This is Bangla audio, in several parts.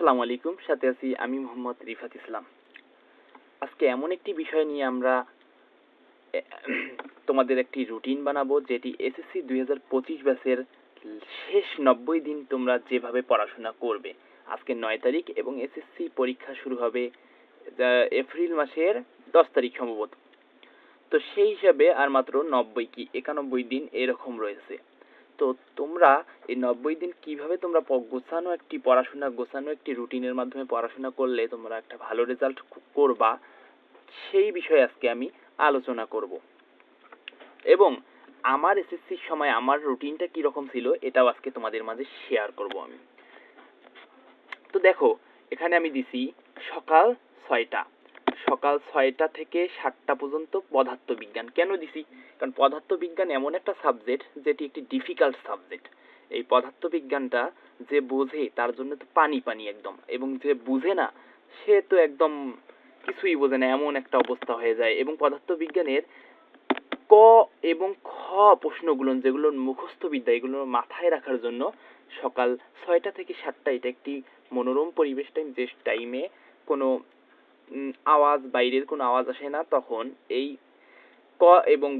আসসালামু আলাইকুম, সাথে আছি আমি মোহাম্মদ রিফাত ইসলাম। আজকে এমন একটি বিষয় নিয়ে আমরা তোমাদের একটি রুটিন বানাবো, যেটি এসএসসি 2025 ব্যাচের শেষ 90 দিন তোমরা যেভাবে পড়াশোনা করবে। আজকে 9 তারিখ এবং এসএসসি পরীক্ষা শুরু হবে এপ্রিল মাসের 10 তারিখ সম্ভবত। তো সেই হিসাবে আর মাত্র 90 কি 91 দিন এরকম রয়েছে। তো তোমরা এই 90 দিন কিভাবে তোমরা গোছানো একটি রুটিনের মাধ্যমে পড়াশোনা করলে তোমরা একটা ভালো রেজাল্ট করবা, সেই বিষয়ে আজকে আমি আলোচনা করব। এবং আমার এসএসসির সময় আমার রুটিনটা কিরকম ছিল এটাও আজকে তোমাদের মাঝে শেয়ার করব আমি। তো দেখো, এখানে আমি দিছি সকাল 6টা থেকে 7টা পর্যন্ত পদার্থবিজ্ঞান। কেন দিছি? কারণ পদার্থবিজ্ঞান এমন একটা সাবজেক্ট যেটি একটি ডিফিকাল্ট সাবজেক্ট। এই পদার্থবিজ্ঞানটা যে বোঝে তার জন্য তো পানি পানি একদম, এবং যে বুঝে না সে তো একদম কিছুই বোঝে না, এমন একটা অবস্থা হয়ে যায়। এবং পদার্থবিজ্ঞানের ক এবং খ প্রশ্নগুলো যেগুলো মুখস্থ বিদ্যা, এগুলো মাথায় রাখার জন্য সকাল 6টা থেকে 7টা এটা একটি মনোরম পরিবেশ টাইম, যে টাইমে কোনো বাইরের কোনো আওয়াজ আসে না। তখন এই ক এবং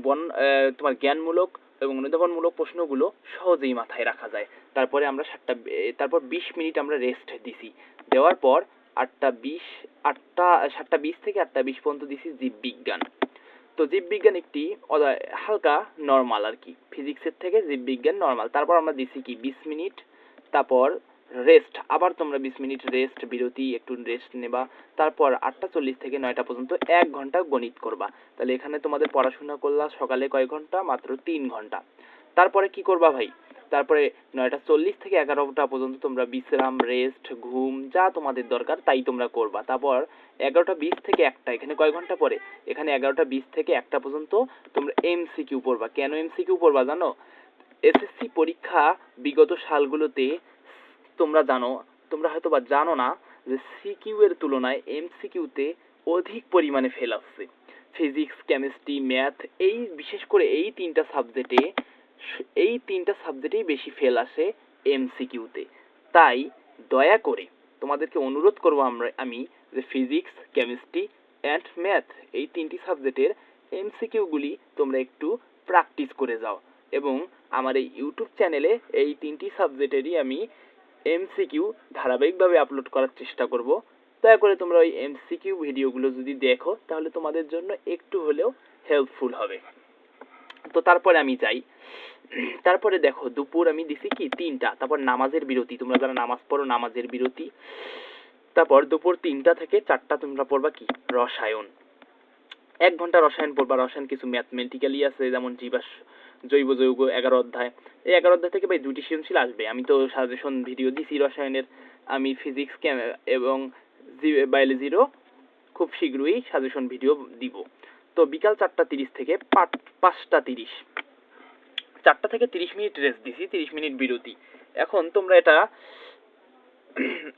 তোমার জ্ঞানমূলক এবং অনুধাবনমূলক প্রশ্নগুলো সহজেই মাথায় রাখা যায়। তারপরে আমরা তারপর 20 মিনিট আমরা রেস্ট দিছি। দেওয়ার পর 7টা 20 থেকে 8টা 20 পর্যন্ত দিছি জীববিজ্ঞান। তো জীববিজ্ঞান একটি হালকা নরমাল আর কি, ফিজিক্সের থেকে জীববিজ্ঞান নরমাল। তারপর আমরা দিছি কি 20 মিনিট, তারপর রেস্ট, আবার তোমরা 20 মিনিট রেস্ট, বিরতি, একটু রেস্ট নেবা। তারপর 8টা 40 থেকে 9টা পর্যন্ত 1 ঘন্টা গণিত করবা। তাহলে এখানে তোমাদের পড়াশোনা করলা সকালে কয় ঘন্টা? মাত্র 3 ঘন্টা। তারপরে কি করবা ভাই? তারপরে 9টা 40 থেকে 11টা পর্যন্ত তোমরা বিশ্রাম, রেস্ট, ঘুম, যা তোমাদের দরকার তাই তোমরা করবা। তারপর 11টা 20 থেকে 1টা, এখানে কয় ঘন্টা পরে? এখানে 11টা 20 থেকে 1টা পর্যন্ত তোমরা এমসিকিউ পড়বা। কেন এমসিকিউ পড়বা জানো? এসএসসি পরীক্ষা বিগত সালগুলোতে তোমরা হয়তো বা জানো না যে সিকিউ এর তুলনায় এমসিকিউতে অধিক পরিমাণে ফেল আসছে। ফিজিক্স, কেমিস্ট্রি, ম্যাথ, বিশেষ করে এই তিনটা সাবজেক্টেই বেশি ফেল আসে এমসিকিউতে। তাই দয়া করে তোমাদেরকে অনুরোধ করব আমি যে ফিজিক্স, কেমিস্ট্রি অ্যান্ড ম্যাথ এই 3টি সাবজেক্টের এমসিকিউগুলি তোমরা একটু প্র্যাকটিস করে যাও। এবং আমার এই ইউটিউব চ্যানেলে এই 3টি সাবজেক্টেরই আমি এমসিকিউ ধারাবাহিকভাবে আপলোড করার চেষ্টা করব। দয়া করে তোমরা ওই এমসিকিউ ভিডিওগুলো যদি দেখো তাহলে তোমাদের জন্য একটু হলেও হেল্পফুল হবে। তো তারপরে আমি যাই। তারপরে দেখো, দুপুর আমি দিছি কি 3টা, তারপর নামাজের বিরতি, তোমরা যারা নামাজ পড়ো নামাজের বিরতি। তারপর দুপুর 3টা থেকে 4টা তোমরা পড়বা কি রসায়ন। 1 ঘন্টা রসায়ন পড়বা। রসায়ন কিছু ম্যাথমেটিক্যালি আছে, যেমন জৈব যৌগ 11 অধ্যায়। এই 11 অধ্যায় থেকে ভাই 2টি সৃজনশীল আসবে। আমি তো সাজেশন ভিডিও দিছি রসায়নের। আমি ফিজিক্স এবং বায়োলজিরও খুব শীঘ্রই সাজেশন ভিডিও দিব। তো বিকাল 4টা 30 থেকে 5টা 30, 4টা থেকে 30 মিনিট রেস্ট দিছি, 30 মিনিট বিরতি। এখন তোমরা এটা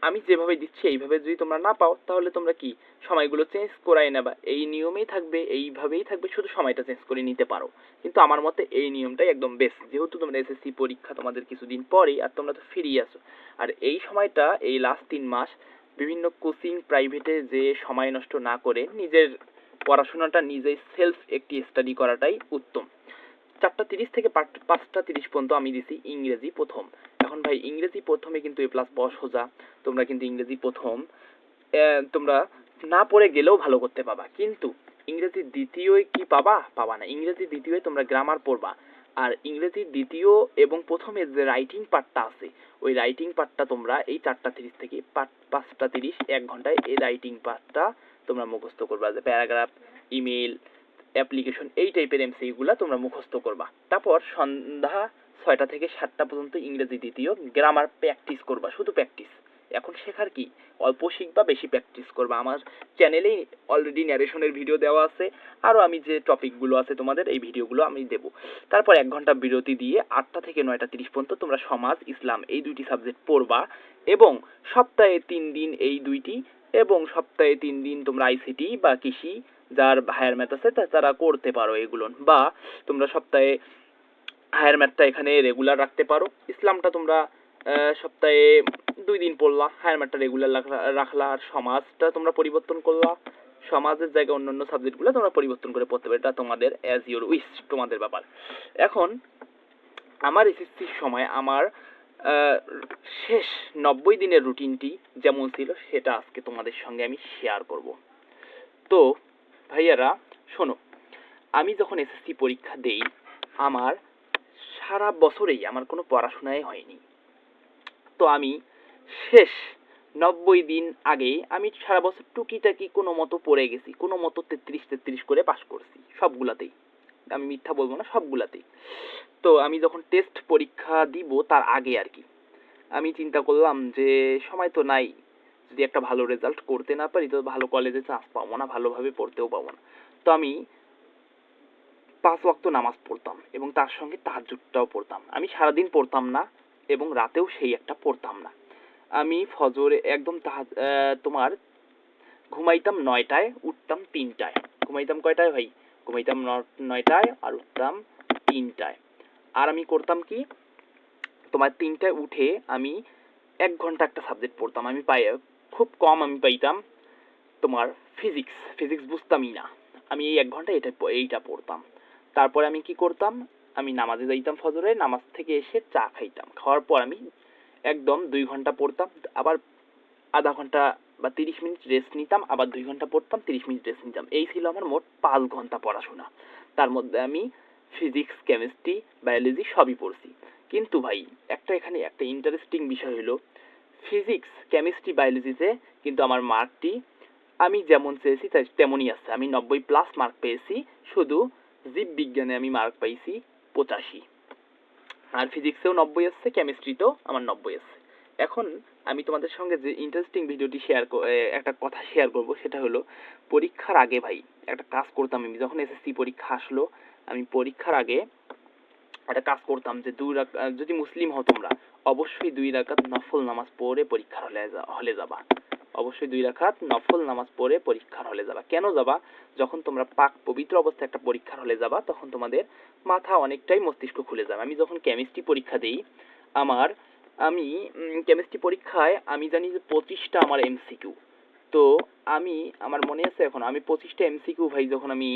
আমি যেভাবে দিচ্ছি এইভাবে যদি তোমরা না পাও তাহলে তোমরা কি সময়গুলো চেঞ্জ করাই নেবা। এই নিয়মেই থাকবে, এইভাবেই থাকবে, শুধু সময়টা চেঞ্জ করে নিতে পারো। কিন্তু আমার মতে এই নিয়মটাই একদম বেস্ট, যেহেতু তোমরা এসএসসি পরীক্ষা তোমাদের কিছুদিন পরেই, আর তোমরা তো ফ্রি আছো। আর এই সময়টা, এই লাস্ট 3 মাস বিভিন্ন কোচিং প্রাইভেটে যে সময় নষ্ট না করে নিজের পড়াশোনাটা নিজেই সেলফ একটি স্টাডি করাটাই উত্তম। 4টা 30 থেকে 5টা 30 পর্যন্ত আমি দিছি ইংরেজি প্রথম। এখন ভাই ইংরেজি প্রথমে কিন্তু এ প্লাস বস সোজা, তোমরা কিন্তু ইংরেজি প্রথম তোমরা না পড়ে গেলেও ভালো করতে পাবা। কিন্তু ইংরেজি দ্বিতীয় কি পাবা না। ইংরেজি দ্বিতীয় তোমরা গ্রামার পড়বা। আর ইংরেজি দ্বিতীয় এবং প্রথমের যে রাইটিং পার্টটা আছে, ওই রাইটিং পার্টটা তোমরা এই 4টা 30 থেকে 5টা 30 1 ঘন্টায় এই রাইটিং পার্টটা তোমরা মুখস্থ করবা। যে প্যারাগ্রাফ, ইমেল, অ্যাপ্লিকেশন, এই টাইপের এমসিকিউগুলো তোমরা মুখস্থ করবা। তারপর সন্ধ্যা 6টা থেকে 7টা পর্যন্ত ইংরেজি দ্বিতীয় গ্রামার প্র্যাকটিস করবা, শুধু প্র্যাকটিস। এখন শেখার কি, অল্প শিখবা, বেশি প্র্যাকটিস করবা। আমার চ্যানেলেই অলরেডি ন্যারেশনের ভিডিও দেওয়া আছে, আরও আমি যে টপিকগুলো আছে তোমাদের এই ভিডিওগুলো আমি দেবো। তারপর 1 ঘন্টা বিরতি দিয়ে 8টা থেকে 9টা 30 পর্যন্ত তোমরা সমাজ, ইসলাম এই 2টি সাবজেক্ট পড়বা। এবং সপ্তাহে 3 দিন এই 2টি, এবং সপ্তাহে 3 দিন তোমরা আইসিটি বা কৃষি, যার হায়ার ম্যাথ আছে তারা করতে পারো এগুলো। বা তোমরা সপ্তাহে হায়ার ম্যাথটা এখানে রেগুলার রাখতে পারো। ইসলামটা তোমরা সপ্তাহে 2 দিন পড়লা, হায়ার ম্যাথটা রেগুলার রাখলা, আর সমাজটা তোমরা পরিবর্তন করলা, সমাজের জায়গায় অন্যান্য সাবজেক্টগুলো তোমরা পরিবর্তন করে পড়তে পারবে, এটা তোমাদের অ্যাজ ইউর উইশ, তোমাদের ব্যাপার। এখন আমার এসএসসির সময় আমার শেষ 90 দিনের রুটিনটি যেমন ছিল সেটা আজকে তোমাদের সঙ্গে আমি শেয়ার করব। তো ভাইয়ারা শোনো, আমি যখন এসএসসি পরীক্ষা দেই আমার সারা বছরেই আমার কোনো পড়াশোনাই হয়নি। তো আমি শেষ 90 দিন আগে আমি সারা বছর টুকিটাকি কোনো মতো পড়ে গেছি, কোনো মতো 33 করে পাশ করছি সবগুলাতেই, আমি মিথ্যা বলবো না, সবগুলাতেই। তো আমি যখন টেস্ট পরীক্ষা দিব তার আগে আর কি আমি চিন্তা করলাম যে সময় তো নাই, যদি একটা ভালো রেজাল্ট করতে না পারি তো ভালো কলেজে চান্স পাবো না, ভালোভাবে পড়তেও পাবো না। তো আমি 5 ওয়াক্ত নামাজ পড়তাম এবং তার সঙ্গে তাহাজ্জুদটাও পড়তাম। আমি সারাদিন পড়তাম না এবং রাতেও সেই একটা পড়তাম না। আমি ফজরে একদম তোমার ঘুমাইতাম 9টায়, উঠতাম 3টায়। ঘুমাইতাম কয়টায় ভাই? ঘুমাইতাম 9টায় আর উঠতাম 3টায়। আর আমি করতাম কি, তোমার 3টায় উঠে আমি 1 ঘন্টা একটা সাবজেক্ট পড়তাম। আমি খুব কম আমি পাইতাম তোমার ফিজিক্স বুঝতামই না। আমি এই 1 ঘন্টা এইটা পড়তাম। তারপরে আমি কি করতাম, আমি নামাজে যাইতাম ফজরে, নামাজ থেকে এসে চা খাইতাম, খাওয়ার পর আমি একদম 2 ঘন্টা পড়তাম, আবার আধা ঘন্টা বা 30 মিনিট রেস্ট নিতাম, আবার 2 ঘন্টা পড়তাম, 30 মিনিট রেস্ট নিতাম। এই ছিল আমার মোট 5 ঘন্টা পড়াশোনা। তার মধ্যে আমি ফিজিক্স, কেমিস্ট্রি, বায়োলজি সবই পড়ছি। কিন্তু ভাই এখানে একটা ইন্টারেস্টিং বিষয় হলো, ফিজিক্স, কেমিস্ট্রি, বায়োলজিতে কিন্তু আমার মার্কটি আমি যেমন চেয়েছি তেমনই আছে। আমি 90+ মার্ক পেয়েছি, শুধু জীববিজ্ঞানে আমি মার্ক পাইছি 85। আর ফিজিক্সেও 90 আসছে, কেমিস্ট্রিতেও আমার 90 আসছে। এখন আমি তোমাদের সঙ্গে যে ইন্টারেস্টিং ভিডিওটি একটা কথা শেয়ার করব, সেটা হলো পরীক্ষার আগে ভাই একটা কাজ করতাম। আমি যখন এসএসসি পরীক্ষা আসলো, আমি পরীক্ষার আগে একটা কাজ করতাম যে যদি মুসলিম হও তোমরা অবশ্যই 2 রাকাত নফল নামাজ পড়ে পরীক্ষার হলে যাবা। অবশ্যই 2 রাকাত নফল নামাজ পড়ে পরীক্ষার হলে যাবা। কেন যাবা? যখন তোমরা পাক পবিত্র অবস্থায় একটা পরীক্ষার হলে যাবা তখন তোমাদের মাথা অনেকটাই মস্তিষ্ক খুলে যাবে। আমি যখন কেমিস্ট্রি পরীক্ষা দেই, আমি কেমিস্ট্রি পরীক্ষায় আমি জানি যে 25টা আমার এমসিকিউ। তো আমার মনে আছে এখন, আমি 25টা এমসিকিউ ভাই যখন আমি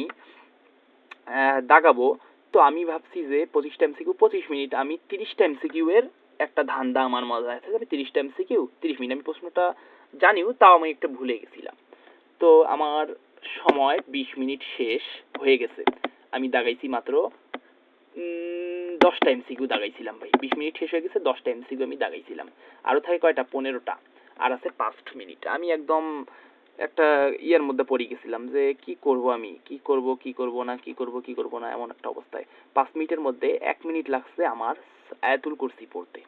দাগাবো, তো আমি ভাবছি যে 25টা এমসিকিউ 25 মিনিট, আমি 30টা এমসিকিউ এর একটা ধান্দা আমার মাথায় আছে, আমি 30টা এমসিকিউ 30 মিনিট, আমি প্রশ্নটা জানিও তাও আমি একটা ভুলে গেছিলাম। তো আমার সময় 20 মিনিট শেষ হয়ে গেছে, আমি দাগাইছি মাত্র 10টা এমসিকিউ দাগাইছিলাম ভাই। 20 মিনিট শেষ হয়ে গেছে, 10টা এমসিকিউ আমি দাগাইছিলাম। আরো থাকে কয়টা? 15টা, আর আছে 5 মিনিট। আমি একদম একটা ইয়ের মধ্যে পড়ে গেছিলাম যে কি করব, আমি কি করব না এমন একটা অবস্থায় 5 মিনিটের মধ্যে 1 মিনিট লাগছে আমার আয়াতুল কুরসি পড়তে।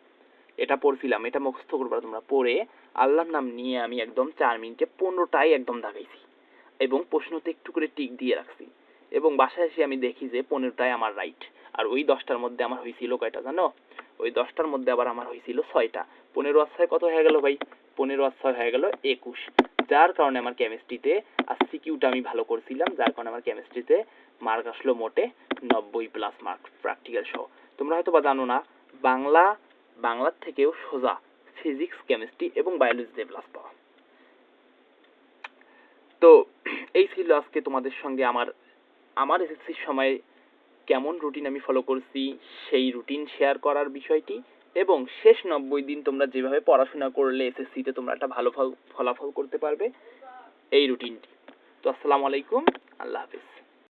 এটা পড়ছিলাম, এটা মুখস্থ করবা তোমরা। পড়ে আল্লাহর নাম নিয়ে আমি একদম 4 মিনিটে 15টাই একদম দাগাইছি এবং প্রশ্নতে একটু করে টিক দিয়ে রাখছি। এবং বাসায় এসে আমি দেখি যে 15টাই আমার রাইট। আর ওই 10টার মধ্যে আমার হয়েছিল কয়টা জানো? ওই 10টার মধ্যে আবার আমার হয়েছিল 6টা। 15 আর 6 কত হয়ে গেল ভাই? 15 আর 6 হয়ে গেল 21। যার কারণে আমার কেমিস্ট্রিতে আর সিকিউটা আমি ভালো করছিলাম, যার কারণে আমার কেমিস্ট্রিতে মার্ক আসলো মোটে 90+ মার্ক প্র্যাকটিক্যাল সহ। তোমরা হয়তো বা জানো না, বাংলার থেকেও সোজা ফিজিক্স, কেমিস্ট্রি এবং বায়োলজিতে প্লাস পাওয়া। তো এই ছিল আজকে তোমাদের সঙ্গে আমার এসএসসির সময় কেমন রুটিন আমি ফলো করছি সেই রুটিন শেয়ার করার বিষয়টি, এবং শেষ 90 দিন তোমরা যেভাবে পড়াশোনা করলে এসএসসিতে তোমরা একটা ভালো ফলাফল করতে পারবে, এই রুটিনটি। তো আসসালামু আলাইকুম, আল্লাহ হাফেজ।